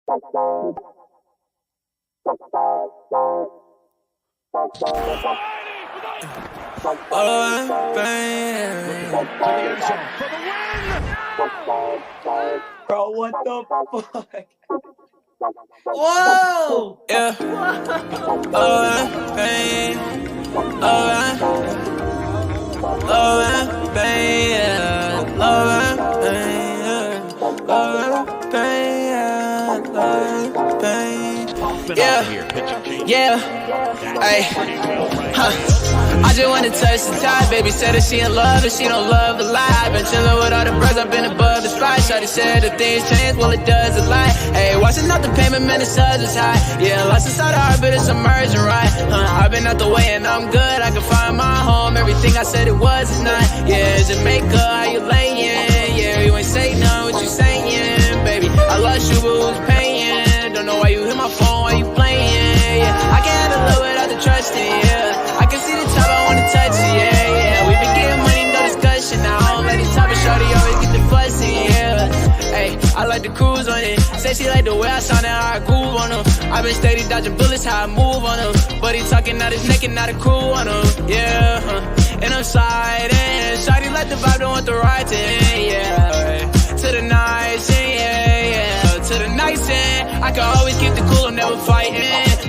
Bro, what the fuck? Whoa! Yeah. Pain. Yeah. Hey. I just wanna touch the top. Baby said that she in love and she don't love a lie. Been chillin' with all the bros, I've been above the spot. Shawty said that things change, well it does a lot. Hey, watching out the payment, man, the suds is high. Yeah, lost inside the heart, but it's emerging right. I've been out the way and I'm good. I can find my home. Everything I said it was is not. Yeah, Jamaica, how you layin'? Yeah, you ain't say none, what you saying, baby? I lost you, but who's paying? Don't know why you hit my phone, why you playing? Yeah, I can't handle it without the trusting. Yeah, I can see the top, I wanna touch it. Yeah, we been getting money, no discussion. Now I don't let it top, but shorty always get the fussy. Yeah, hey, I like to cruise on it. Say she like the way I sound and how I groove on her. I been steady dodging bullets, how I move on her. But he talking out his neck and not a crew on her. Yeah, and I'm sliding. Shawty like the vibe, don't want the ride to end. Yeah, to the nice end. Yeah, to the nice end. I can always keep the cool, I'm never fighting.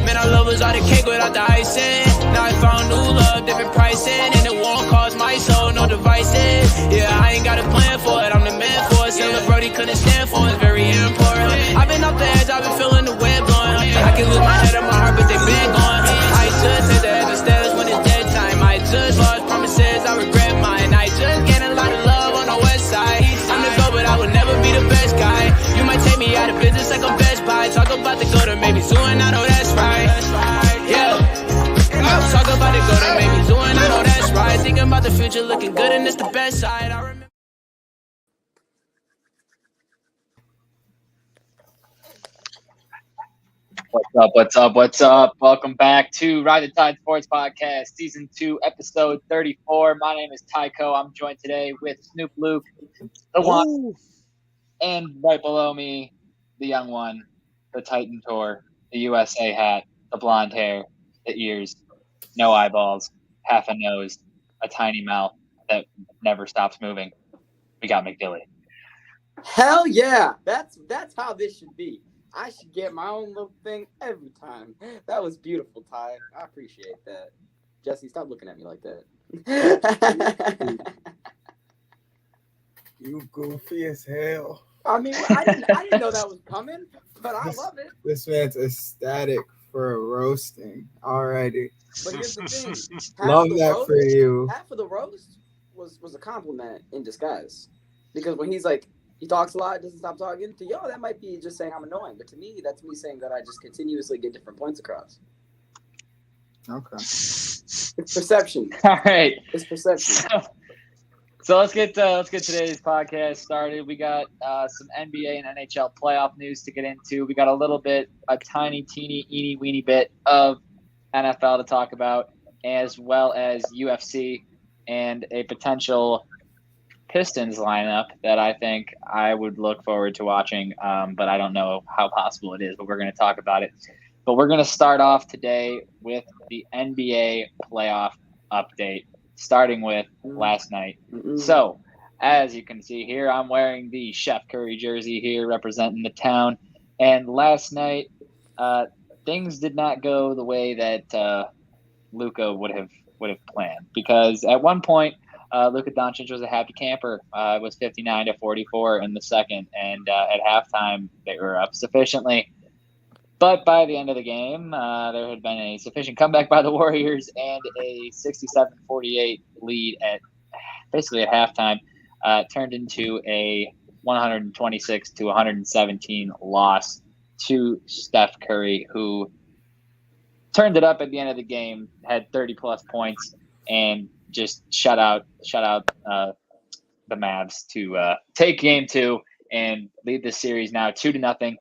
Man, I love was all the cake without the icing. Now I found new love, different pricing. And it won't cost my soul, no devices. Yeah, I ain't got a plan for it, I'm the man for it. Silver Brody couldn't stand for it, it's very important. I've been off the edge, I've been feeling the wind blowing. I can lose my head and my heart, but they been gone. I just hit the edge of stairs when it's dead time. I just lost promises, I regret mine. I just get a lot of love on the west side. I'm the go, but I would never be the best guy. You might take me out of business like a Best Buy. Talk about the go to maybe soon, I know that's right. Yeah. Talk about the go to maybe soon, I know that's right. Thinking about the future, looking good, and it's the best side. I remember. What's up? Welcome back to Ride the Tide Sports Podcast, Season 2, Episode 34. My name is Tycho. I'm joined today with Snoop Luke, the one, and right below me, the young one, the Titan Tour, the USA hat, the blonde hair, the ears, no eyeballs, half a nose, a tiny mouth that never stops moving. We got McDilly. Hell yeah! That's how this should be. I should get my own little thing every time. That was beautiful, Ty. I appreciate that. Jesse, stop looking at me like that. You goofy as hell. I mean, I didn't know that was coming, but I love it. This man's ecstatic for a roasting already. But here's the thing. Love that for you. Half of the roast was a compliment in disguise. Because when he's like, he talks a lot, doesn't stop talking, to y'all, that might be just saying I'm annoying. But to me, that's me saying that I just continuously get different points across. Okay. It's perception. All right. It's perception. So let's get today's podcast started. We got some NBA and NHL playoff news to get into. We got a tiny, teeny, eeny, weeny bit of NFL to talk about, as well as UFC and a potential Pistons lineup that I think I would look forward to watching, but I don't know how possible it is, but we're going to talk about it. But we're going to start off today with the NBA playoff update, starting with last night. So, as you can see here, I'm wearing the Chef Curry jersey here, representing the town. And last night, things did not go the way that Luka would have planned, because at one point, Luka Doncic was a happy camper. It was 59-44 in the second, and at halftime they were up sufficiently. But by the end of the game, there had been a sufficient comeback by the Warriors, and a 67-48 lead at halftime turned into a 126-117 loss to Steph Curry, who turned it up at the end of the game, had 30-plus points, and just shut out the Mavs to take game 2 and lead the series now 2-0.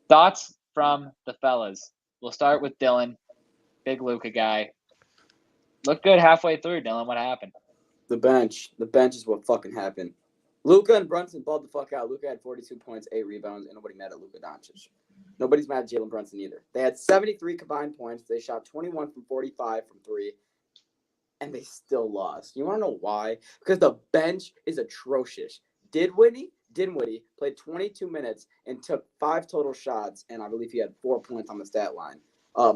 Thoughts from the fellas? We'll start with Dylan, big Luka guy. Looked good halfway through, Dylan. What happened? The bench is what fucking happened. Luka and Brunson balled the fuck out. Luka had 42 points, 8 rebounds, and nobody mad at Luka Doncic. Nobody's mad at Jalen Brunson either. They had 73 combined points. They shot 21 from 45 from 3, and they still lost. You want to know why? Because the bench is atrocious. Dinwiddie played 22 minutes and took 5 total shots, and I believe he had 4 points on the stat line.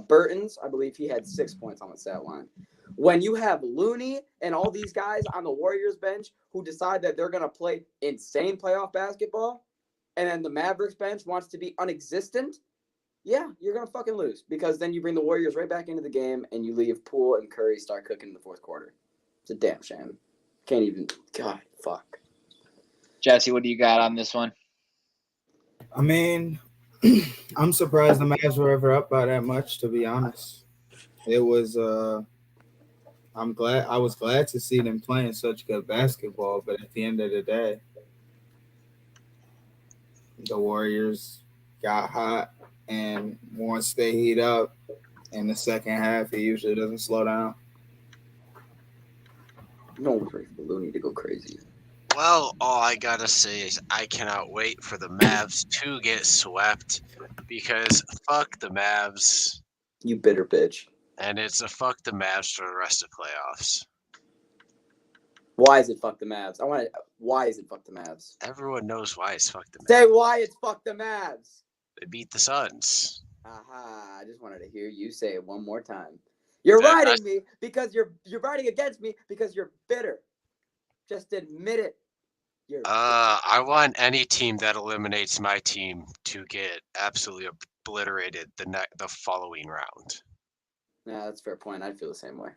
Burton's, I believe he had 6 points on the stat line. When you have Looney and all these guys on the Warriors bench who decide that they're going to play insane playoff basketball, and then the Mavericks bench wants to be unexistent, yeah, you're going to fucking lose. Because then you bring the Warriors right back into the game, and you leave Poole and Curry start cooking in the fourth quarter. It's a damn shame. Can't even, God, fuck. Jesse, what do you got on this one? I mean, I'm surprised the Mavs were ever up by that much, to be honest. It was I was glad to see them playing such good basketball, but at the end of the day, the Warriors got hot, and once they heat up in the second half, it usually doesn't slow down. No one's ready for Looney to go crazy. Well, all I gotta say is I cannot wait for the Mavs to get swept because fuck the Mavs. You bitter bitch. And it's a fuck the Mavs for the rest of playoffs. Why is it fuck the Mavs? Why is it fuck the Mavs? Everyone knows why it's fuck the Mavs. Say why it's fuck the Mavs. They beat the Suns. Aha, I just wanted to hear you say it one more time. You're riding me because you're riding against me because you're bitter. Just admit it. I want any team that eliminates my team to get absolutely obliterated the following round. Yeah, that's a fair point. I'd feel the same way.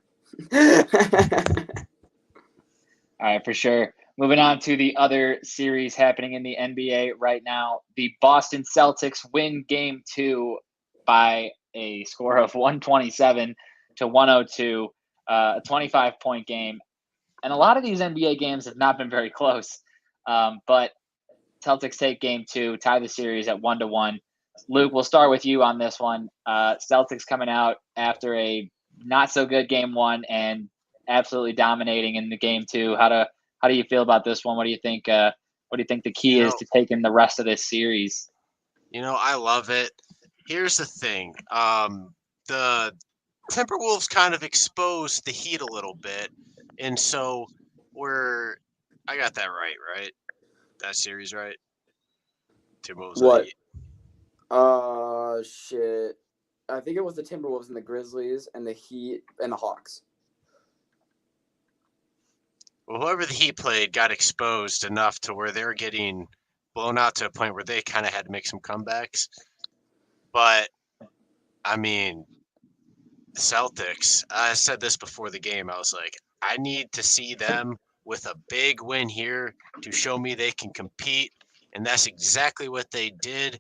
All right, for sure. Moving on to the other series happening in the NBA right now. The Boston Celtics win Game 2 by a score of 127 to 102, a 25-point game. And a lot of these NBA games have not been very close. But Celtics take Game 2, tie the series at 1-1. Luke, we'll start with you on this one. Celtics coming out after a not so good Game 1 and absolutely dominating in the Game 2. How do you feel about this one? What do you think? What do you think the key is to taking the rest of this series? I love it. Here's the thing. The Timberwolves kind of exposed the Heat a little bit, and so I got that right? That series right? Timberwolves. What? Shit. I think it was the Timberwolves and the Grizzlies and the Heat and the Hawks. Well, whoever the Heat played got exposed enough to where they're getting blown out to a point where they kind of had to make some comebacks. But, I mean, the Celtics, I said this before the game. I was like, I need to see them with a big win here to show me they can compete. And that's exactly what they did.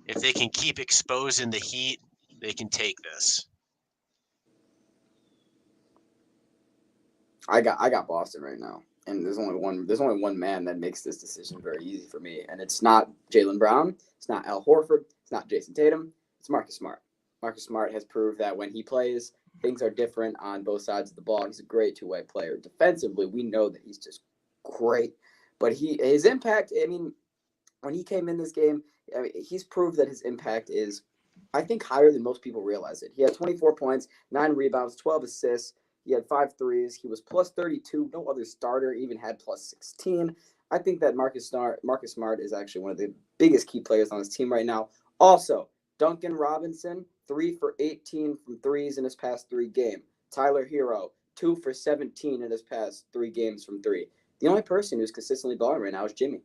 If they can keep exposing the Heat, they can take this. I got Boston right now, and there's only one man that makes this decision very easy for me, and it's not Jaylen Brown, it's not Al Horford, it's not Jason Tatum, it's Marcus Smart. Marcus Smart has proved that when he plays, things are different on both sides of the ball. He's a great two-way player. Defensively, we know that he's just great, but his impact. I mean, when he came in this game, he's proved that his impact is, I think, higher than most people realize it. He had 24 points, 9 rebounds, 12 assists. He had 5 threes. He was plus 32. No other starter even had plus 16. I think that Marcus Smart is actually one of the biggest key players on his team right now. Also, Duncan Robinson, 3 for 18 from threes in his past 3 games. Tyler Hero, 2 for 17 in his past 3 games from 3. The only person who's consistently balling right now is Jimmy.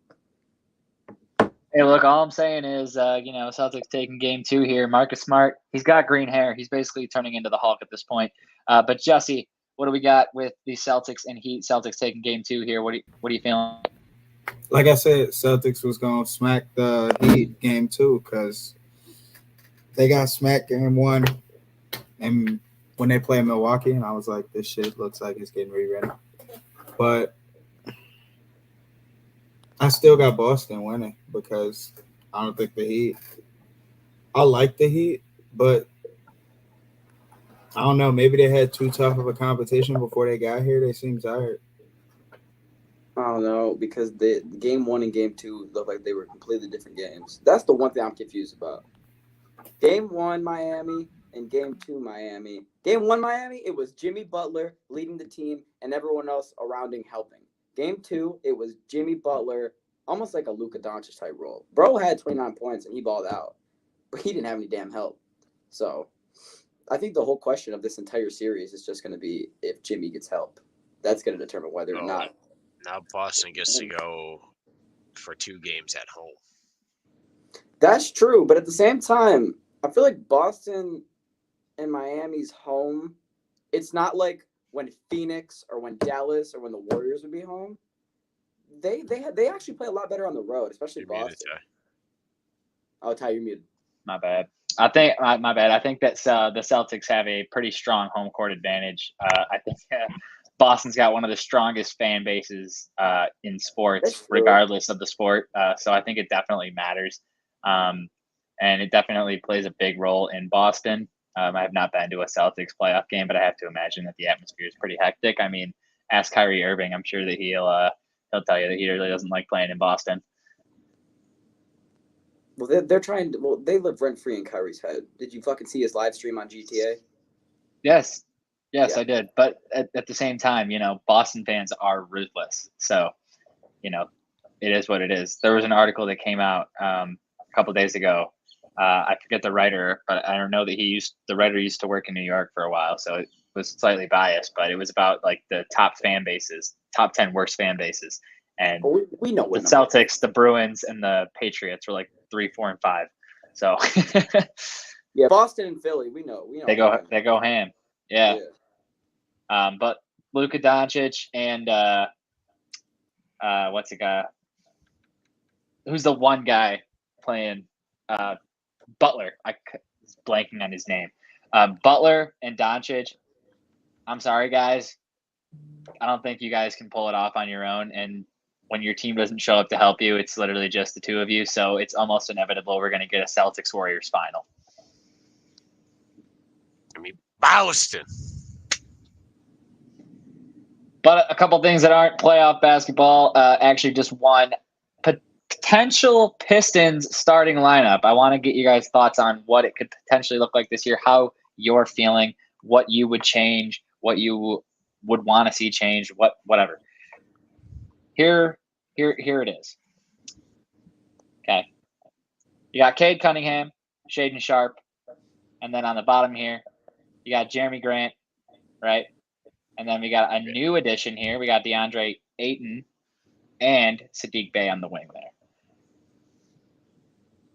Hey, look, all I'm saying is, Celtics taking Game 2 here. Marcus Smart, he's got green hair. He's basically turning into the Hulk at this point. But Jesse, what do we got with the Celtics and Heat? Celtics taking Game 2 here. What are you feeling? Like I said, Celtics was going to smack the Heat Game 2 because they got smacked Game 1. And when they play Milwaukee, and I was like, this shit looks like it's getting rewritten. But I still got Boston winning because I don't think the Heat – I like the Heat, but I don't know. Maybe they had too tough of a competition before they got here. They seem tired. I don't know, because the game 1 and game 2 looked like they were completely different games. That's the one thing I'm confused about. Game 1 Miami and game 2 Miami. Game 1 Miami, it was Jimmy Butler leading the team and everyone else around him helping. Game 2, it was Jimmy Butler, almost like a Luka Doncic type role. Bro had 29 points and he balled out, but he didn't have any damn help. So I think the whole question of this entire series is just going to be if Jimmy gets help. That's going to determine whether or Oh, not. now Boston gets to go for 2 games at home. That's true, but at the same time, I feel like Boston and Miami's home. It's not like when Phoenix or when Dallas or when the Warriors would be home. They actually play a lot better on the road, especially You're muted, Boston. Ty. Oh, Ty, you're muted. My bad. I think my bad. I think that the Celtics have a pretty strong home court advantage. I think Boston's got one of the strongest fan bases in sports, regardless of the sport. So I think it definitely matters, and it definitely plays a big role in Boston. I have not been to a Celtics playoff game, but I have to imagine that the atmosphere is pretty hectic. I mean, ask Kyrie Irving. I'm sure that he'll tell you that he really doesn't like playing in Boston. Well, they're trying to. Well, they live rent free in Kyrie's head. Did you fucking see his live stream on GTA? Yes, Yeah. I did. But at the same time, Boston fans are ruthless. So, it is what it is. There was an article that came out a couple of days ago. I forget the writer, but I don't know that the writer used to work in New York for a while, so it was slightly biased. But it was about like the top 10 worst fan bases, and We know the what Celtics, the Bruins, and the Patriots were like 3, 4, and 5. So yeah, Boston and Philly, we know. they go ham. Yeah. But Luka Doncic and what's the guy? Who's the one guy playing Butler? I was blanking on his name. Butler and Doncic. I'm sorry, guys. I don't think you guys can pull it off on your own. And when your team doesn't show up to help you, it's literally just the two of you. So it's almost inevitable we're going to get a Celtics Warriors final. I mean, Boston. But a couple things that aren't playoff basketball. Actually, just one potential Pistons starting lineup. I want to get you guys' thoughts on what it could potentially look like this year, how you're feeling, what you would change, what you would want to see change, whatever. Here it is. Okay. You got Cade Cunningham, Shaden Sharp, and then on the bottom here, you got Jeremy Grant, right? And then we got a new addition here. We got DeAndre Ayton and Sadiq Bey on the wing there.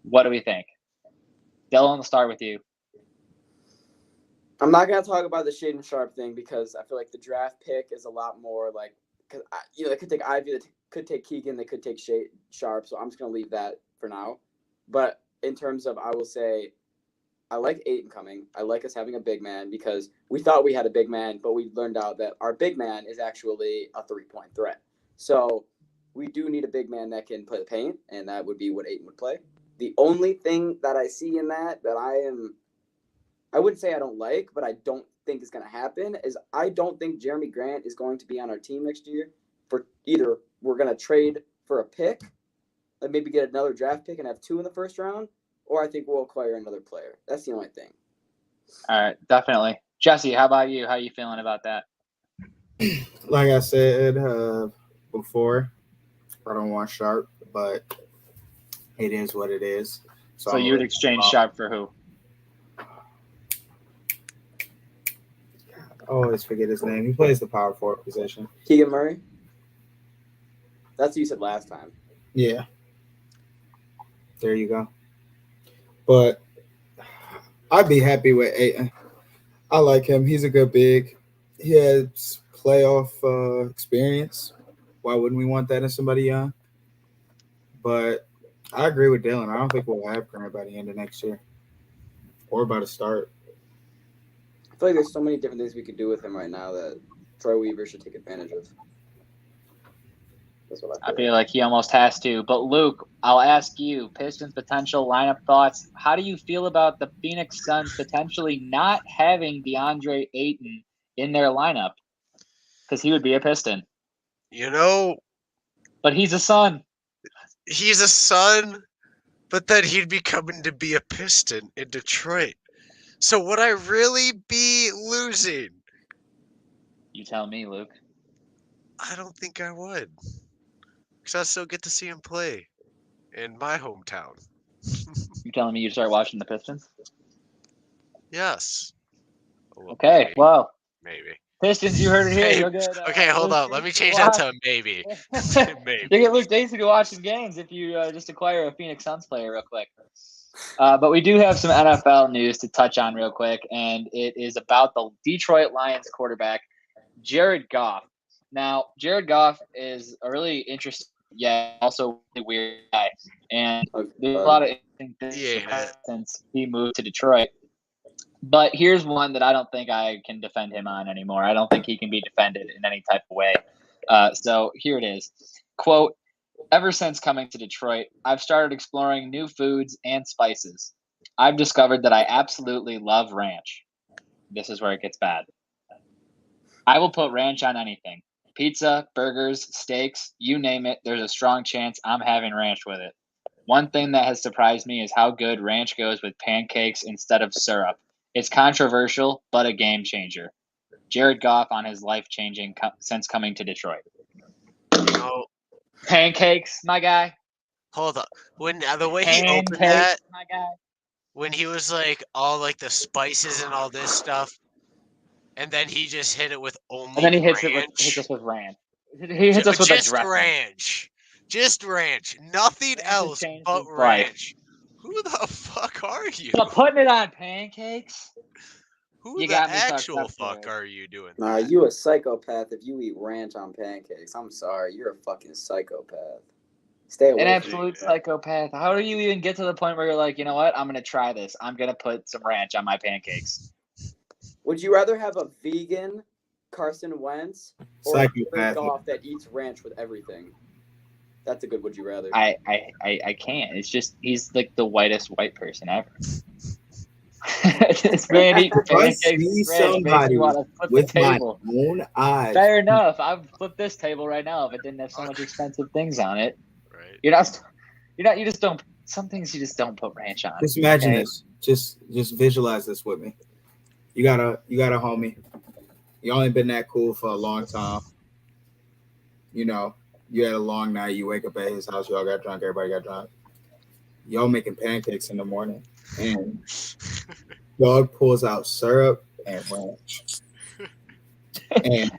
What do we think? Dylan, we'll start with you. I'm not gonna talk about the Shaden Sharp thing because I feel like the draft pick is a lot more like because they could take Ivy, they could take Keegan, they could take Sharp. So I'm just gonna leave that for now. But in terms of, I will say, I like Ayton coming. I like us having a big man because we thought we had a big man, but we learned out that our big man is actually a 3-point threat. So we do need a big man that can play the paint, and that would be what Ayton would play. The only thing that I see in that I wouldn't say I don't like, but I don't think is going to happen is I don't think Jeremy Grant is going to be on our team next year. For either we're going to trade for a pick, like maybe get another draft pick and have 2 in the first round, or I think we'll acquire another player. That's the only thing. All right, definitely. Jesse, how about you? How are you feeling about that? Like I said before, I don't want Sharp, but it is what it is. So you would exchange Sharp for who? I always forget his name. He plays the power forward position. Keegan Murray? That's what you said last time. Yeah. There you go. But I'd be happy with Ayton. I like him. He's a good big. He has playoff experience. Why wouldn't we want that in somebody young? But I agree with Dylan. I don't think we'll have Grant by the end of next year or by the start. I feel like there's so many different things we could do with him right now that Troy Weaver should take advantage of. That's what I feel like he almost has to. But Luke, I'll ask you, Pistons potential lineup thoughts. How do you feel about the Phoenix Suns potentially not having DeAndre Ayton in their lineup? Because he would be a Piston. But he's a son. He's a son, but then he'd be coming to be a Piston in Detroit. So would I really be losing? You tell me, Luke. I don't think I would. Because I still get to see him play in my hometown. You telling me you start watching the Pistons? Yes. Well, Okay, well, maybe. Pistons, you heard it here. Maybe. You'll get, Okay, hold Luke on. Let me Jason change to that watch. to a maybe. Maybe. You get Luke Jason to watch some games if you just acquire a Phoenix Suns player real quick. But we do have some NFL news to touch on real quick, and it is about the Detroit Lions quarterback, Jared Goff. Now, Jared Goff is a really interesting, yet also really weird guy. And there's a lot of interesting things since he moved to Detroit. But here's one that I don't think I can defend him on anymore. I don't think he can be defended in any type of way. So here it is. Quote, ever since coming to Detroit, I've started exploring new foods and spices. I've discovered that I absolutely love ranch. This is where it gets bad. I will put ranch on anything. Pizza, burgers, steaks, you name it, there's a strong chance I'm having ranch with it. One thing that has surprised me is how good ranch goes with pancakes instead of syrup. It's controversial, but a game changer. Jared Goff on his life-changing since coming to Detroit. Oh, Pancakes, my guy. hold up. When the way he opened Pancakes, that, my guy. when he was like all like the spices and all this stuff, and then he just hit it with only And then he hits ranch. us with ranch. He hits us with just a dressing. ranch. Just ranch. Nothing Ranch has else changed but his life. ranch. Who the fuck are you? But putting it on pancakes? Who You the got me fucked actual up, fuck Jared. are you doing Nah, that? you a psychopath if you eat ranch on pancakes. I'm sorry, you're a fucking psychopath. Stay away An from absolute me. psychopath. How do you even get to the point where you're like, you know what? I'm going to try this. I'm going to put some ranch on my pancakes. Would you rather have a vegan Carson Wentz or a Jared Psychopath. Goff that eats ranch with everything? That's a good would you rather. I can't. It's just, he's like the whitest white person ever. This man eating If I pancakes see with ranch makes somebody me want to flip the with my table. own eyes, Fair enough. I'd flip this table right now if it didn't have so much expensive things on it. Right. You just don't. Some things you just don't put ranch on. just imagine okay? this. Just visualize this with me. You got a homie. You only been that cool for a long time. You know, you had a long night. You wake up at his house. Y'all got drunk. Everybody got drunk. Y'all making pancakes in the morning, and dog pulls out syrup and ranch. And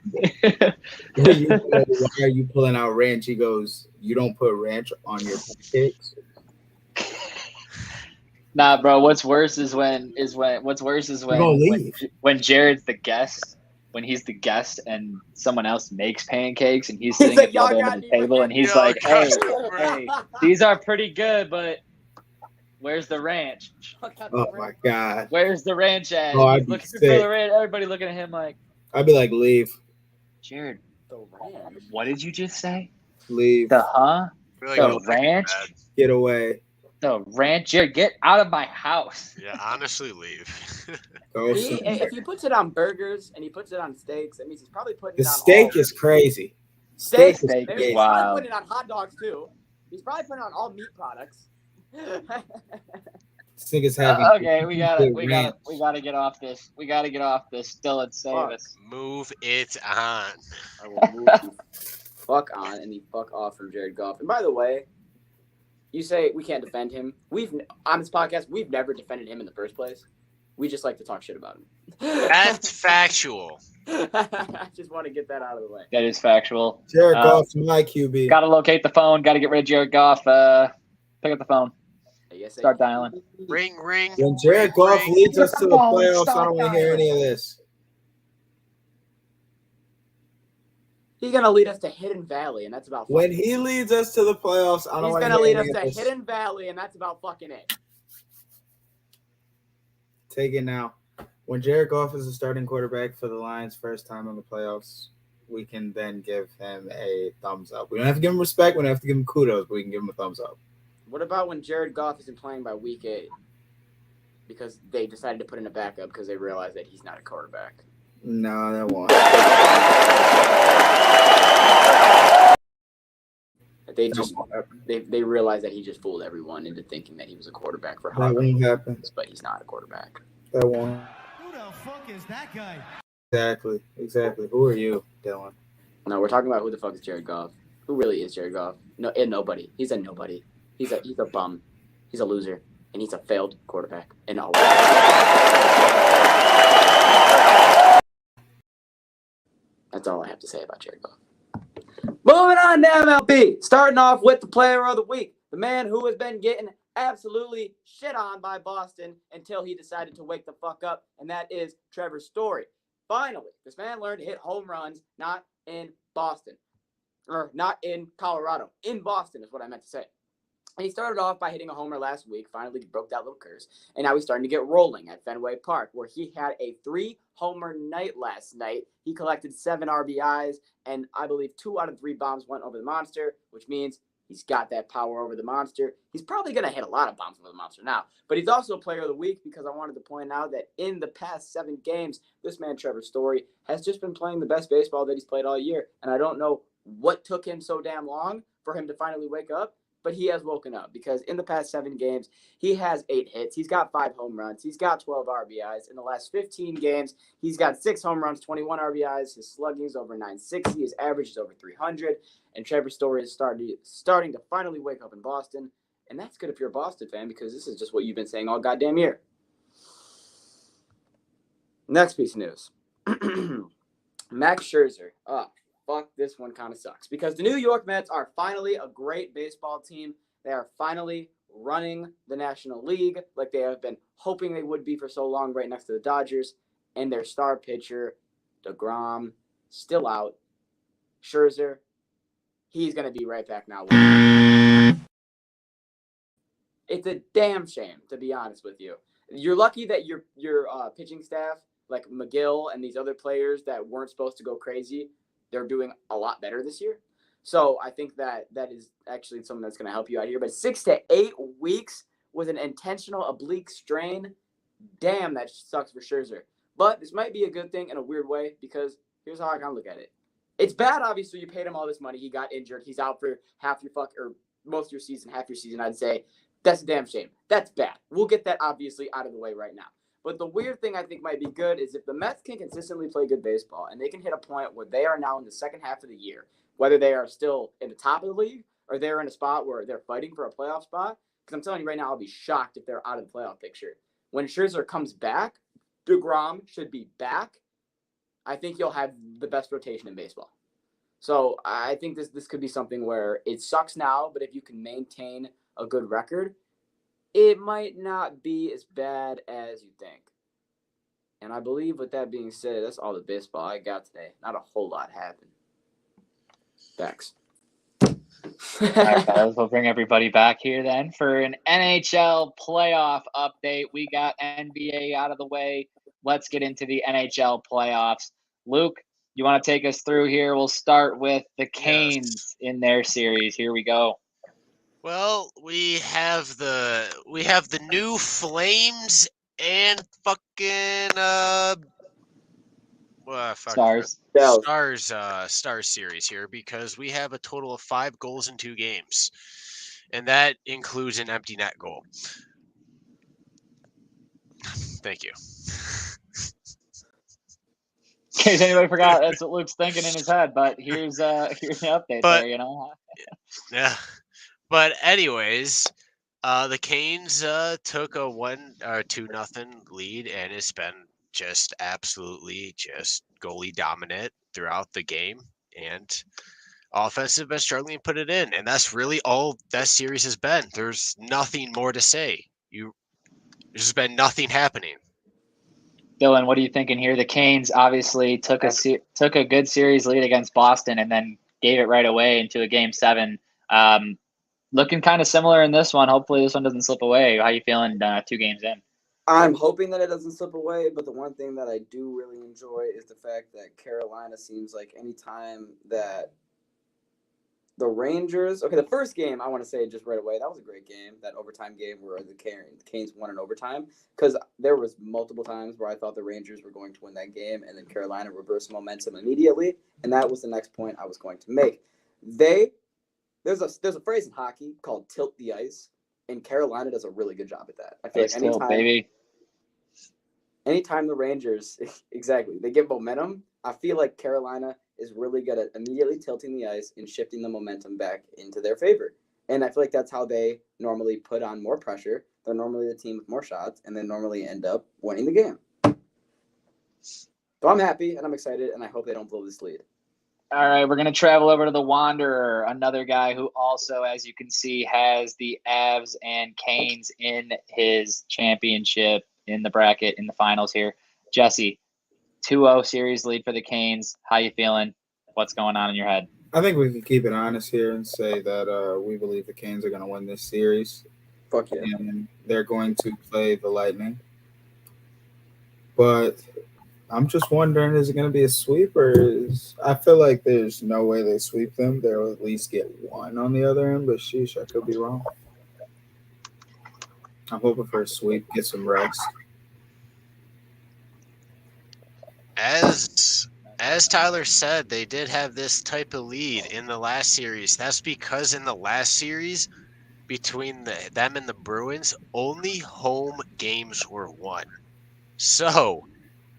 why are you pulling out ranch? He goes, you don't put ranch on your pancakes. Nah, bro. What's worse is when Jared's the guest, when he's the guest and someone else makes pancakes and he's sitting like, at the other "Y'all end of the got any table and he's Y'all like, got hey, some hey, these are pretty good, but where's the ranch? Oh my god! Where's the ranch at? Oh, And I'd he's be looking for sick. the ranch. Everybody looking at him like, I'd be like, leave, Jared, The ranch. what did you just say? leave, The huh? I feel like The it'll make it ranch? bad. get away, The ranch? Jared, get out of my house. Yeah, honestly, leave. go He, somewhere. if he puts it on burgers and he puts it on steaks, that means he's probably putting The it on steak all. is crazy. Steak, Steak Steak He's is is wild. probably putting it on hot dogs too. He's probably putting it on all meat products. This nigga's having Okay, we gotta get off this. We gotta get off this. Dylan, save Fuck. us. Move it on. I will move the fuck on and the fuck off from Jared Goff. And by the way, you say we can't defend him. On this podcast, we've never defended him in the first place. We just like to talk shit about him. That's factual. I just want to get that out of the way. That is factual. Jared Goff's my QB. Gotta locate the phone. Gotta get rid of Jared Goff. Pick up the phone. Yes, Start dialing. Ring, ring. When Jared ring, Goff ring. leads us to the playoffs, I Stop don't want to hear any of this. He's gonna lead us to Hidden Valley, and that's about. When he leads us to the playoffs, I don't He's want to gonna hear lead us any to of this. Hidden Valley, and that's about fucking it. Take it now. When Jared Goff is the starting quarterback for the Lions' first time in the playoffs, we can then give him a thumbs up. We don't have to give him respect. We don't have to give him kudos, but we can give him a thumbs up. What about when Jared Goff isn't playing by week 8 because they decided to put in a backup because they realized that he's not a quarterback? No, that won't. They just they realized that he just fooled everyone into thinking that he was a quarterback for That however won't long, happen. but he's not a quarterback. That won't. Who the fuck is that guy? Exactly. Who are you, Dylan? No, we're talking about who the fuck is Jared Goff. Who really is Jared Goff? No, and nobody. He's a nobody. He's a bum. He's a loser, and he's a failed quarterback. And all. That's all I have to say about Jared Goff. Moving on to MLB. Starting off with the player of the week. The man who has been getting absolutely shit on by Boston until he decided to wake the fuck up, and that is Trevor Story. Finally, this man learned to hit home runs, not in Boston. Or not in Colorado. In Boston is what I meant to say. And he started off by hitting a homer last week. Finally, he broke that little curse. And now he's starting to get rolling at Fenway Park, where he had a 3-homer night last night. He collected 7 RBIs, and I believe 2 out of 3 bombs went over the monster, which means he's got that power over the monster. He's probably going to hit a lot of bombs over the monster now. But he's also player of the week because I wanted to point out that in the past 7 games, this man, Trevor Story, has just been playing the best baseball that he's played all year. And I don't know what took him so damn long for him to finally wake up. But he has woken up because in the past 7 games, he has 8 hits. He's got 5 home runs. He's got 12 RBIs. In the last 15 games, he's got 6 home runs, 21 RBIs. His slugging is over 960. His average is over 300. And Trevor Story is starting to finally wake up in Boston. And that's good if you're a Boston fan because this is just what you've been saying all goddamn year. Next piece of news. Max Scherzer. Fuck, this one kind of sucks because the New York Mets are finally a great baseball team. They are finally running the National League like they have been hoping they would be for so long, right next to the Dodgers. And their star pitcher, DeGrom, still out. Scherzer, he's going to be right back now. It's a damn shame, to be honest with you. You're lucky that your pitching staff, like McGill and these other players that weren't supposed to go crazy, they're doing a lot better this year. So I think that is actually something that's going to help you out here. But 6 to 8 weeks with an intentional oblique strain, damn, that sucks for Scherzer. But this might be a good thing in a weird way because here's how I kind of look at it. It's bad, obviously, you paid him all this money. He got injured. He's out for most of your season, half your season, I'd say. That's a damn shame. That's bad. We'll get that, obviously, out of the way right now. But the weird thing I think might be good is if the Mets can consistently play good baseball and they can hit a point where they are now in the second half of the year, whether they are still in the top of the league or they're in a spot where they're fighting for a playoff spot, because I'm telling you right now, I'll be shocked if they're out of the playoff picture. When Scherzer comes back, DeGrom should be back. I think you'll have the best rotation in baseball. So I think this could be something where it sucks now, but if you can maintain a good record, it might not be as bad as you think. And I believe with that being said, that's all the baseball I got today. Not a whole lot happened. Thanks. All right, guys, we'll bring everybody back here then for an NHL playoff update. We got NBA out of the way. Let's get into the NHL playoffs. Luke, you want to take us through here? We'll start with the Canes in their series. Here we go. Well, we have the new Flames and fucking Stars series here because we have a total of 5 goals in 2 games, and that includes an empty net goal. Thank you. In case anybody forgot, that's what Luke's thinking in his head. But here's the update there. Yeah. But anyways, the Canes took a 2-0 lead, and it's been just absolutely just goalie dominant throughout the game, and offense have been struggling to put it in, and that's really all that series has been. There's nothing more to say. There's just been nothing happening. Dylan, what are you thinking here? The Canes obviously took a good series lead against Boston and then gave it right away into a Game 7. Looking kind of similar in this one. Hopefully this one doesn't slip away. How you feeling 2 games in? I'm hoping that it doesn't slip away, but the one thing that I do really enjoy is the fact that Carolina seems like any time that the Rangers – okay, the first game, I want to say just right away, that was a great game, that overtime game where the Canes won in overtime, because there was multiple times where I thought the Rangers were going to win that game, and then Carolina reversed momentum immediately, and that was the next point I was going to make. They there's a phrase in hockey called tilt the ice, and Carolina does a really good job at that. I feel It's like still, baby. anytime the Rangers exactly they get momentum, I feel like Carolina is really good at immediately tilting the ice and shifting the momentum back into their favor. And I feel like that's how they normally put on more pressure. They're normally the team with more shots, and they normally end up winning the game. So I'm happy and I'm excited, and I hope they don't blow this lead. All right, we're going to travel over to the Wanderer, another guy who also, as you can see, has the Avs and Canes in his championship in the bracket in the finals here. Jesse, 2-0 series lead for the Canes. How you feeling? What's going on in your head? I think we can keep it honest here and say that we believe the Canes are going to win this series. Fuck yeah. And they're going to play the Lightning. But I'm just wondering, is it going to be a sweep I feel like there's no way they sweep them. They'll at least get one on the other end, but sheesh, I could be wrong. I'm hoping for a sweep, get some rest. As Tyler said, they did have this type of lead in the last series. That's because in the last series between them and the Bruins, only home games were won. So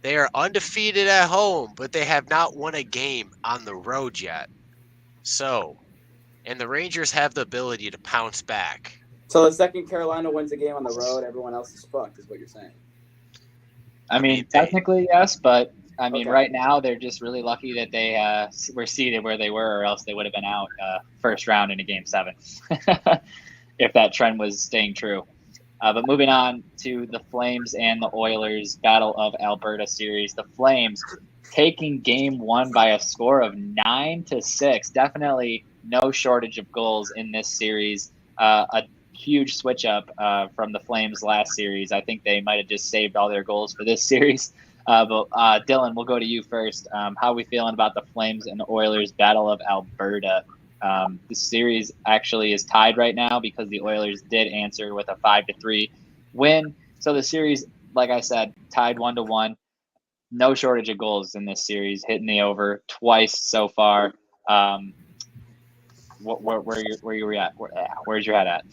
they are undefeated at home, but they have not won a game on the road yet. So, and the Rangers have the ability to pounce back. So the second Carolina wins a game on the road, everyone else is fucked, is what you're saying. I mean, technically, yes, but I mean, Okay. right now they're just really lucky that they were seated where they were, or else they would have been out first round in a game 7 if that trend was staying true. But moving on to the Flames and the Oilers Battle of Alberta series. The Flames taking game 1 by a score of 9-6. Definitely no shortage of goals in this series. A huge switch up from the Flames last series. I think they might have just saved all their goals for this series. But Dylan, we'll go to you first. How are we feeling about the Flames and the Oilers Battle of Alberta? The series actually is tied right now because the Oilers did answer with a 5-3 win. So the series, like I said, tied 1-1. No shortage of goals in this series, hitting the over twice so far. Where you at? Where's your head at?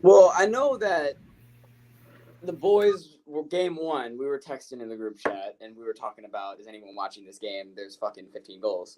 Well, I know that the boys were game 1. We were texting in the group chat and we were talking about, is anyone watching this game? There's fucking 15 goals.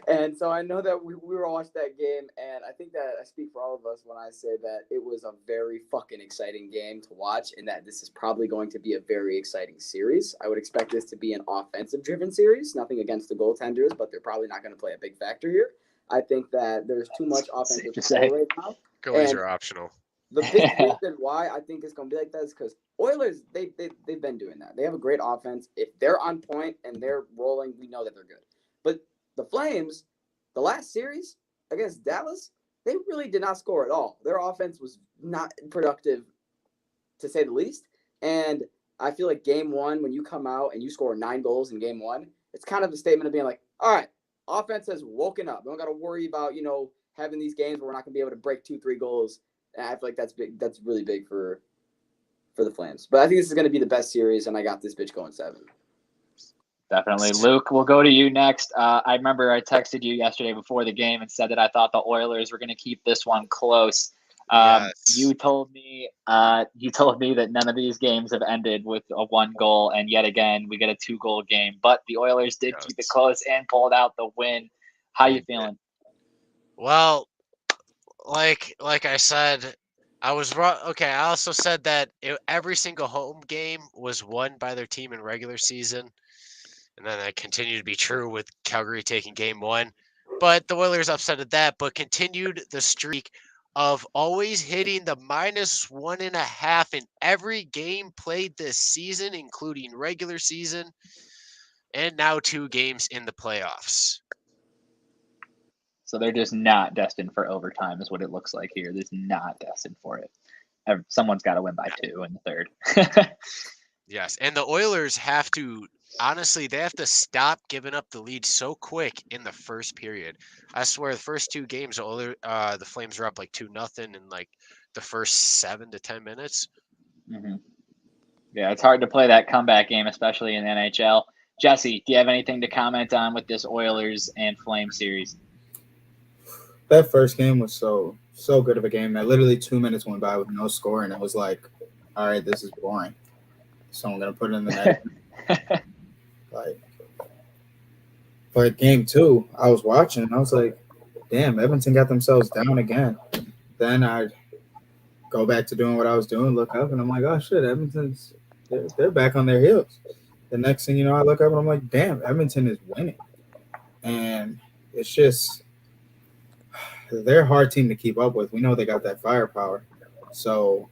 And so I know that we were all watching that game, and I think that I speak for all of us when I say that it was a very fucking exciting game to watch, and that this is probably going to be a very exciting series. I would expect this to be an offensive driven series. Nothing against the goaltenders, but they're probably not going to play a big factor here. I think that there's too much offensive control right now. Goalies are optional. The big reason why I think it's going to be like that is because Oilers, they've been doing that. They have a great offense. If they're on point and they're rolling, we know that they're good. But the Flames, the last series against Dallas, they really did not score at all. Their offense was not productive, to say the least. And I feel like game 1, when you come out and you score 9 goals in game 1, it's kind of a statement of being like, all right, offense has woken up. We don't got to worry about, having these games where we're not going to be able to break 2-3 goals. And I feel like that's big. That's really big for the Flames. But I think this is going to be the best series, and I got this bitch going 7. Definitely. Luke, we'll go to you next. I remember I texted you yesterday before the game and said that I thought the Oilers were going to keep this one close. Yes. You told me that none of these games have ended with a 1 goal, and yet again we get a 2-goal game. But the Oilers did keep it close and pulled out the win. How you feeling? Well, like I said, I was wrong. Okay, I also said that every single home game was won by their team in regular season, and then that continued to be true with Calgary taking game 1. But the Oilers upsetted that, but continued the streak of always hitting the -1.5 in every game played this season, including regular season, and now 2 games in the playoffs. So they're just not destined for overtime, is what it looks like here. They're just not destined for it. Someone's got to win by 2 in the third. Yes, and the Oilers have to, honestly, they have to stop giving up the lead so quick in the first period. I swear, the first 2 games, the Flames were up like 2-0 in like the first 7 to 10 minutes. Mm-hmm. Yeah, it's hard to play that comeback game, especially in the NHL. Jesse, do you have anything to comment on with this Oilers and Flames series? That first game was so good of a game that literally 2 minutes went by with no score, and it was like, all right, this is boring. So I'm gonna put it in the net. Like, but game two, I was watching, and I was like, damn, Edmonton got themselves down again. Then I go back to doing what I was doing, look up, and I'm like, oh shit, Edmonton's they're back on their heels. The next thing you know, I look up and I'm like, damn, Edmonton is winning, and it's just they're a hard team to keep up with. We know they got that firepower. So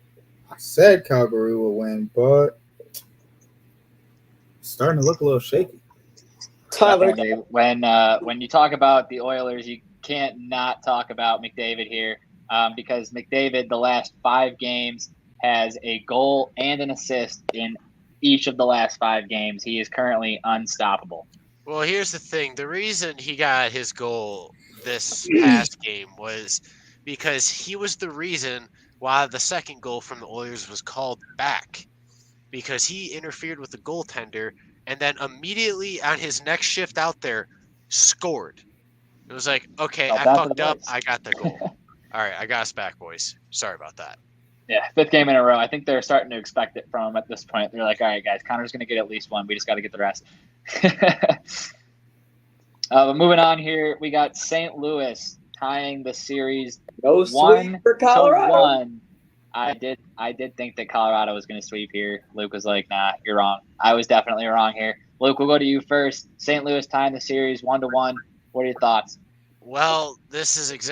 I said Calgary will win, but it's starting to look a little shaky. Tyler, Definitely. When you talk about the Oilers, you can't not talk about McDavid here, because McDavid, the last 5 games, has a goal and an assist in each of the last 5 games. He is currently unstoppable. Well, here's the thing. The reason he got his goal this past game was because he was the reason why the second goal from the Oilers was called back, because he interfered with the goaltender and then immediately on his next shift out there scored. It was like, okay, Felt I bad for fucked the up. boys. I got the goal. All right, I got us back, boys. Sorry about that. Yeah, 5th game in a row. I think they're starting to expect it from him at this point. They're like, all right, guys, Connor's going to get at least one. We just got to get the rest. But moving on here, we got St. Louis tying the series no sweep for Colorado. 1-1. I did think that Colorado was going to sweep here. Luke was like, nah, you're wrong. I was definitely wrong here. Luke, we'll go to you first. St. Louis tying the series 1-1. What are your thoughts? Well, this is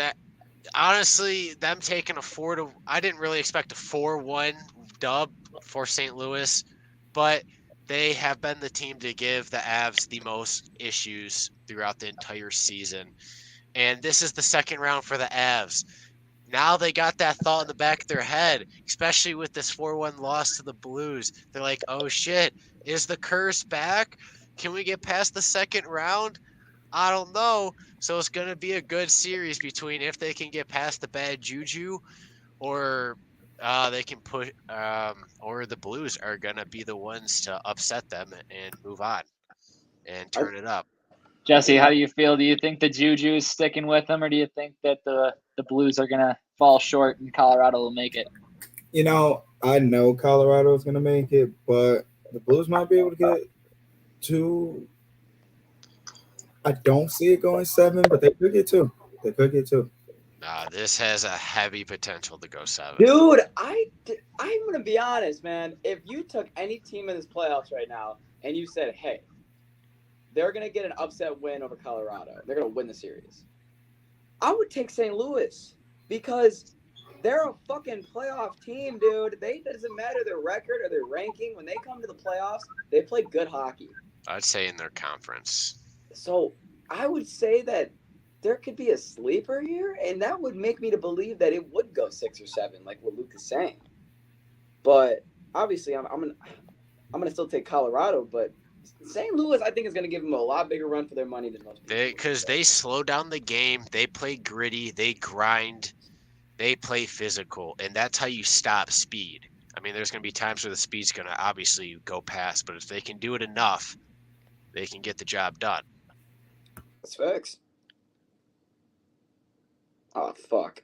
honestly, them taking I didn't really expect a 4-1 dub for St. Louis, but they have been the team to give the Avs the most issues throughout the entire season. And this is the second round for the Avs. Now they got that thought in the back of their head, especially with this 4-1 loss to the Blues. They're like, oh shit, is the curse back? Can we get past the second round? I don't know. So it's going to be a good series between if they can get past the bad juju, or they can push, or the Blues are going to be the ones to upset them and move on and turn it up. Jesse, how do you feel? Do you think the Juju is sticking with them, or do you think that the Blues are going to fall short and Colorado will make it? You know, I know Colorado is going to make it, but the Blues might be able to get 2. I don't see it going 7, but they could get 2. They could get 2. Nah, this has a heavy potential to go 7. Dude, I'm going to be honest, man. If you took any team in this playoffs right now and you said, hey, they're going to get an upset win over Colorado, they're going to win the series, I would take St. Louis because they're a fucking playoff team, dude. It doesn't matter their record or their ranking. When they come to the playoffs, they play good hockey. I'd say in their conference. So I would say that there could be a sleeper here, and that would make me to believe that it would go 6 or 7, like what Luke is saying. But obviously, I'm gonna still take Colorado, but St. Louis, I think, is going to give them a lot bigger run for their money than most people. Because they slow down the game. They play gritty. They grind. They play physical. And that's how you stop speed. I mean, there's going to be times where the speed's going to obviously go past. But if they can do it enough, they can get the job done. That's facts. Oh, fuck.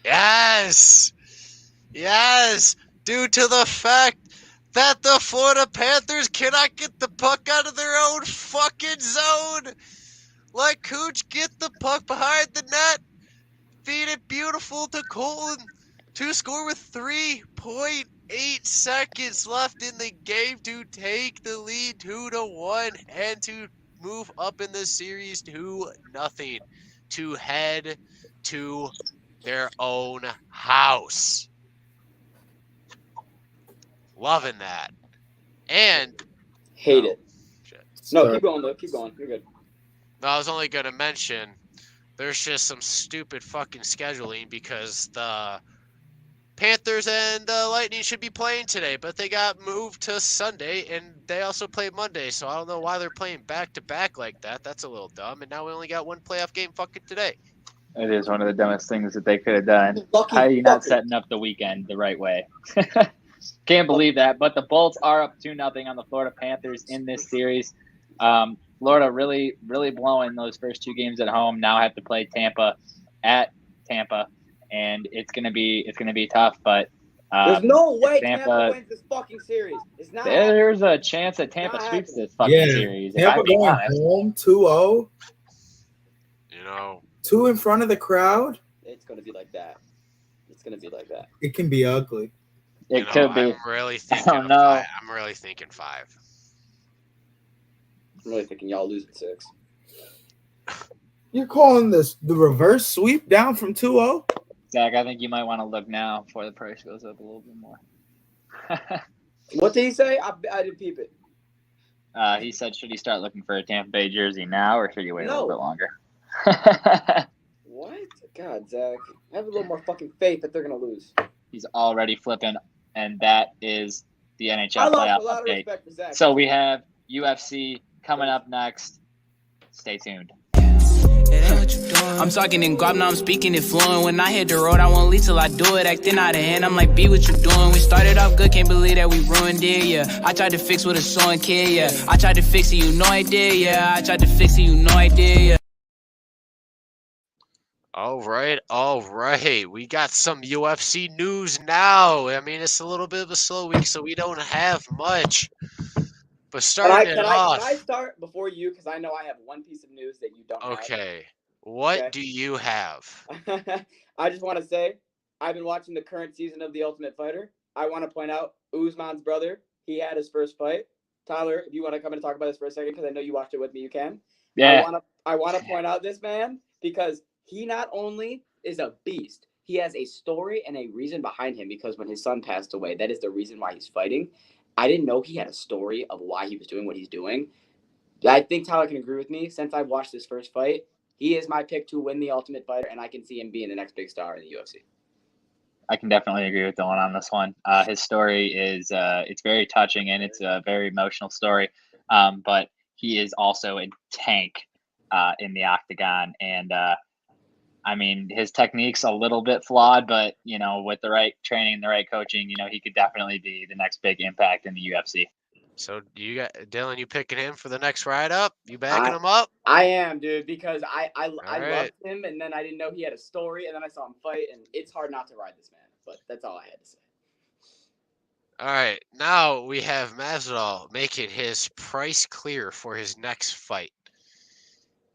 Yes! Yes! Due to the fact that the Florida Panthers cannot get the puck out of their own fucking zone. Let Cooch get the puck behind the net. Feed it beautiful to Colton to score with 3.8 seconds left in the game to take the lead 2-1 and to move up in the series 2-0 to head to their own house. Loving that. And hate it. Shit. No, keep going, Luke. Keep going. You're good. No, I was only going to mention there's just some stupid fucking scheduling because the Panthers and the Lightning should be playing today, but they got moved to Sunday, and they also play Monday, so I don't know why they're playing back-to-back like that. That's a little dumb, and now we only got one playoff game fucking today. It is one of the dumbest things that they could have done. Lucky How are you not fucker. setting up the weekend the right way? Can't believe that. But the Bolts are up 2-0 on the Florida Panthers in this series. Florida really, really blowing those first 2 games at home. Now have to play Tampa at Tampa, and it's gonna be tough. But There's no if way Tampa wins this fucking series. It's not happening. there's a chance that Tampa Not sweeps happening. this fucking Yeah, series. If Tampa I'm being going honest, home 2-0, You know, 2 in front of the crowd. It's gonna be like that. It's gonna be like that. It can be ugly. it could be. I'm really thinking don't of know. 5. I'm really thinking 5. I'm really thinking y'all lose at 6. You're calling this the reverse sweep down from 2-0? Zach, I think you might want to look now before the price goes up a little bit more. What did he say? I didn't peep it. He said, should he start looking for a Tampa Bay jersey now, or should he wait a little No. bit longer? What? God, Zach. Have a little more fucking faith that they're gonna lose. He's already flipping, and that is the I NHL lost playoff a lot of update. respect for Zach. So we have UFC coming up next. Stay tuned. I'm talking in guap, now I'm speaking it fluent. When I hit the road, I won't leave till I do it. Acting out of hand, I'm like, be what you doing. We started off good, can't believe that we ruined it, yeah. I tried to fix with a sewing kid, yeah. I tried to fix it, you know I did, yeah. I tried to fix it, you know I did, yeah. All right. We got some UFC news now. I mean, it's a little bit of a slow week, so we don't have much. But starting it off. Can I start before you? Because I know I have one piece of news that you don't have. Okay. What Okay. do you have? I just want to say, I've been watching the current season of The Ultimate Fighter. I want to point out Usman's brother. He had his first fight. Tyler, if you want to come and talk about this for a second, because I know you watched it with me, you can. Yeah. I want to point out this man because he not only is a beast, he has a story and a reason behind him. Because when his son passed away, that is the reason why he's fighting. I didn't know he had a story of why he was doing what he's doing. I think Tyler can agree with me. Since I've watched his first fight, he is my pick to win the Ultimate Fighter, and I can see him being the next big star in the UFC. I can definitely agree with Dylan on this one. His story is it's very touching, and it's a very emotional story. But he is also a tank in the octagon, and I mean, his technique's a little bit flawed, but with the right training and the right coaching, he could definitely be the next big impact in the UFC. So you got Dylan, you picking him for the next ride up? You backing him up? I am, dude, because I right. loved him, and then I didn't know he had a story, and then I saw him fight, and it's hard not to ride this man. But that's all I had to say. All right, now we have Masvidal making his price clear for his next fight.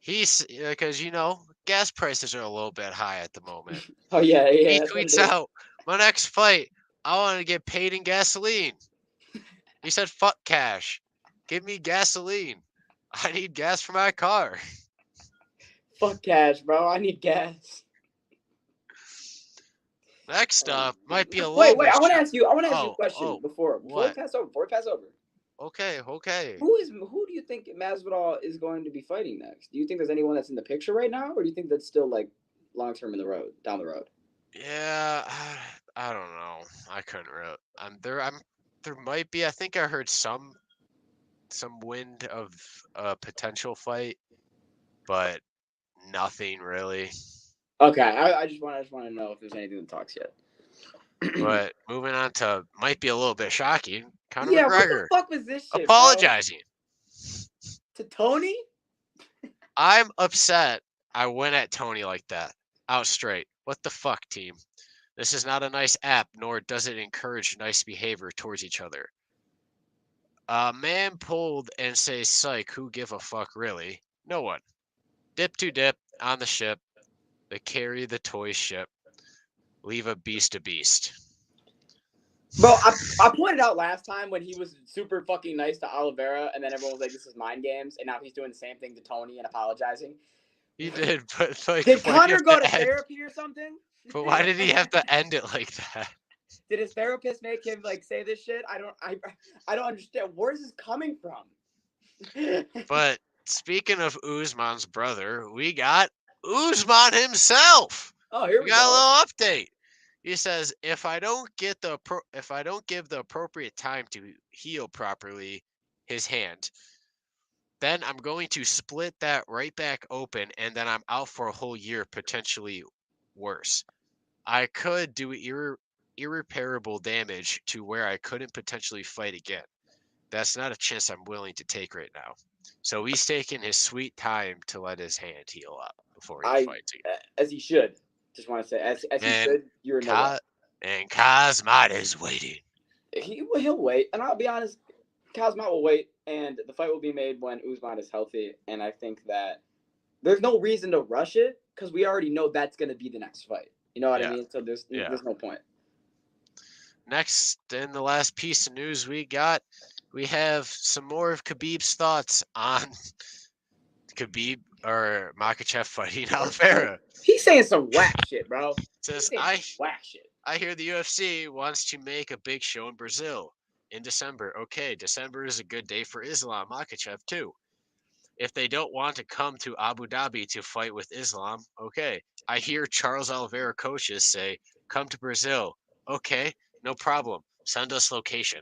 He's because gas prices are a little bit high at the moment. Oh yeah. He That's what it tweets is. out, "My next fight, I want to get paid in gasoline." He said, "Fuck cash, give me gasoline. I need gas for my car." Fuck cash, bro. I need gas. Next up might be a little. Wait. I want to ask you a question before we what? pass over. Okay. Who do you think Masvidal is going to be fighting next? Do you think there's anyone that's in the picture right now, or do you think that's still like long term down the road? Yeah, I don't know. I couldn't really. There might be. I think I heard some wind of a potential fight, but nothing really. Okay, I just want to know if there's anything that talks yet. But moving on to might be a little bit shocking. Conor Yeah, McGregor what the fuck was this shit, apologizing bro? To Tony? I'm upset. I went at Tony like that, out straight. What the fuck, team? This is not a nice app, nor does it encourage nice behavior towards each other. A man pulled and say, "Psych, who give a fuck, really? No one. Dip to dip on the ship. They carry the toy ship. Leave a beast a beast." Bro, I pointed out last time when he was super fucking nice to Oliveira, and then everyone was like, "This is mind games," and now he's doing the same thing to Tony and apologizing. He did, but like, did why Conor go to end? therapy or something? But why did he have to end it like that? Did his therapist make him like say this shit? I don't understand. Where is this coming from? But speaking of Usman's brother, we got Usman himself. Oh, here We got a little update. He says, if I don't give the appropriate time to heal properly his hand, then I'm going to split that right back open, and then I'm out for a whole year, potentially worse. I could do irreparable damage to where I couldn't potentially fight again. That's not a chance I'm willing to take right now. So he's taking his sweet time to let his hand heal up. before he fights again. As he should. Just want to say, as he should. You're no way. And Kazmat is waiting. He'll wait, and I'll be honest, Kazmat will wait, and the fight will be made when Usman is healthy. And I think that there's no reason to rush it because we already know that's going to be the next fight. You know what I mean? So there's no point. Next, and the last piece of news we have some more of Khabib's thoughts on Khabib or Makhachev fighting Oliveira. He's saying some whack shit, bro. Says whack shit. I hear the UFC wants to make a big show in Brazil in December. Okay, December is a good day for Islam Makhachev too. If they don't want to come to Abu Dhabi to fight with Islam, okay. I hear Charles Oliveira coaches say, come to Brazil. Okay, no problem. Send us location.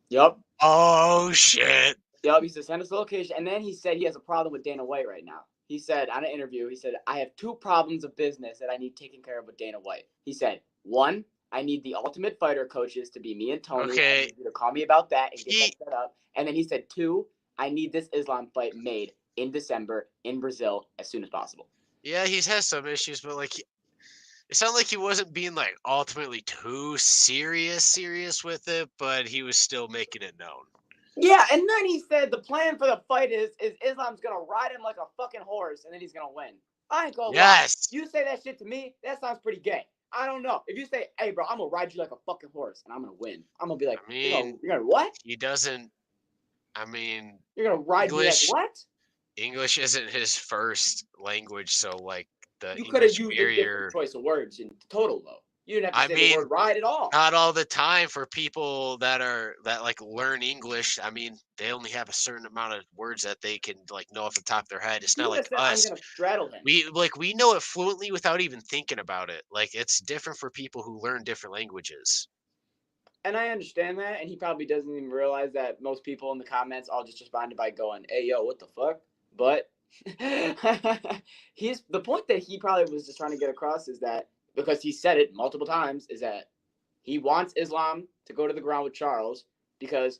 Yup. Oh, shit. Yup, he said, send us the location. And then he said he has a problem with Dana White right now. He said on an interview, he said, I have 2 problems of business that I need taken care of with Dana White. He said, 1, I need the Ultimate Fighter coaches to be me and Tony. Okay. I need you to call me about that and get that set up. And then he said, 2, I need this Islam fight made in December in Brazil as soon as possible. Yeah, he's had some issues, but like, it sounded like he wasn't being like ultimately too serious with it, but he was still making it known. Yeah, and then he said the plan for the fight is Islam's gonna ride him like a fucking horse, and then he's gonna win. I ain't gonna lie. You say that shit to me, that sounds pretty gay. I don't know. If you say, hey, bro, I'm gonna ride you like a fucking horse, and I'm gonna win, I'm gonna be like, you're gonna what? He doesn't. I mean, you're gonna ride me like what? English isn't his first language, so like you could have used a different choice of words in total though. You didn't have to say the word ride at all. Not all the time for people that like learn English. I mean, they only have a certain amount of words that they can like know off the top of their head. It's not like us. I'm gonna straddle him. We know it fluently without even thinking about it. Like it's different for people who learn different languages. And I understand that, and he probably doesn't even realize that most people in the comments all just responded by going, "Hey, yo, what the fuck?" But the point that he probably was just trying to get across is that, because he said it multiple times, is that he wants Islam to go to the ground with Charles, because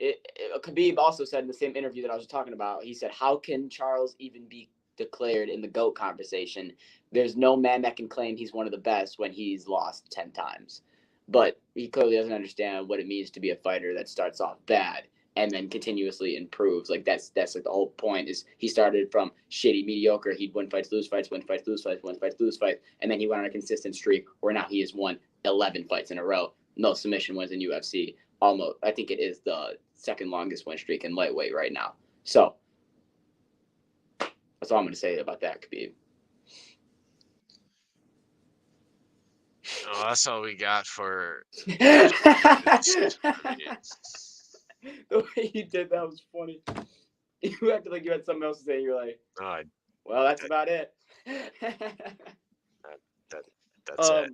Khabib also said in the same interview that I was talking about, he said, how can Charles even be declared in the GOAT conversation? There's no man that can claim he's one of the best when he's lost 10 times. But he clearly doesn't understand what it means to be a fighter that starts off bad and then continuously improves. Like that's like the whole point is he started from shitty, mediocre. He'd win fights, lose fights, win fights, lose fights, win fights, lose fights. And then he went on a consistent streak where now he has won 11 fights in a row. No submission wins in UFC. Almost, I think it is the second longest win streak in lightweight right now. So that's all I'm going to say about that, Khabib. Oh, that's all we got for. The way you did that was funny. You acted like you had something else to say. You're like, well, that's about it. That's it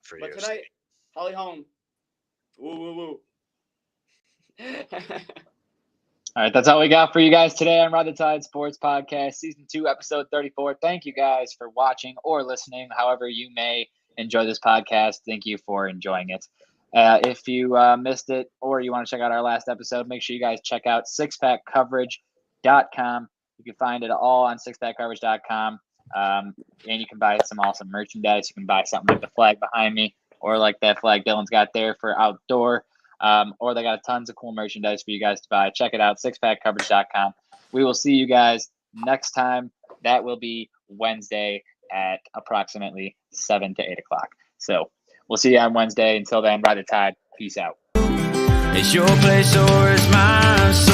for you. But tonight, Holly Holm. Woo, woo, woo. All right, that's all we got for you guys today on Ride the Tide Sports Podcast, Season 2, Episode 34. Thank you guys for watching or listening, however you may enjoy this podcast. Thank you for enjoying it. If you missed it or you want to check out our last episode, make sure you guys check out sixpackcoverage.com. You can find it all on sixpackcoverage.com. And you can buy some awesome merchandise. You can buy something like the flag behind me or like that flag Dylan's got there for outdoor. Or they got tons of cool merchandise for you guys to buy. Check it out, sixpackcoverage.com. We will see you guys next time. That will be Wednesday at approximately 7 to 8 o'clock. So we'll see you on Wednesday. Until then, Ride the Tide. Peace out. It's your place or it's mine. So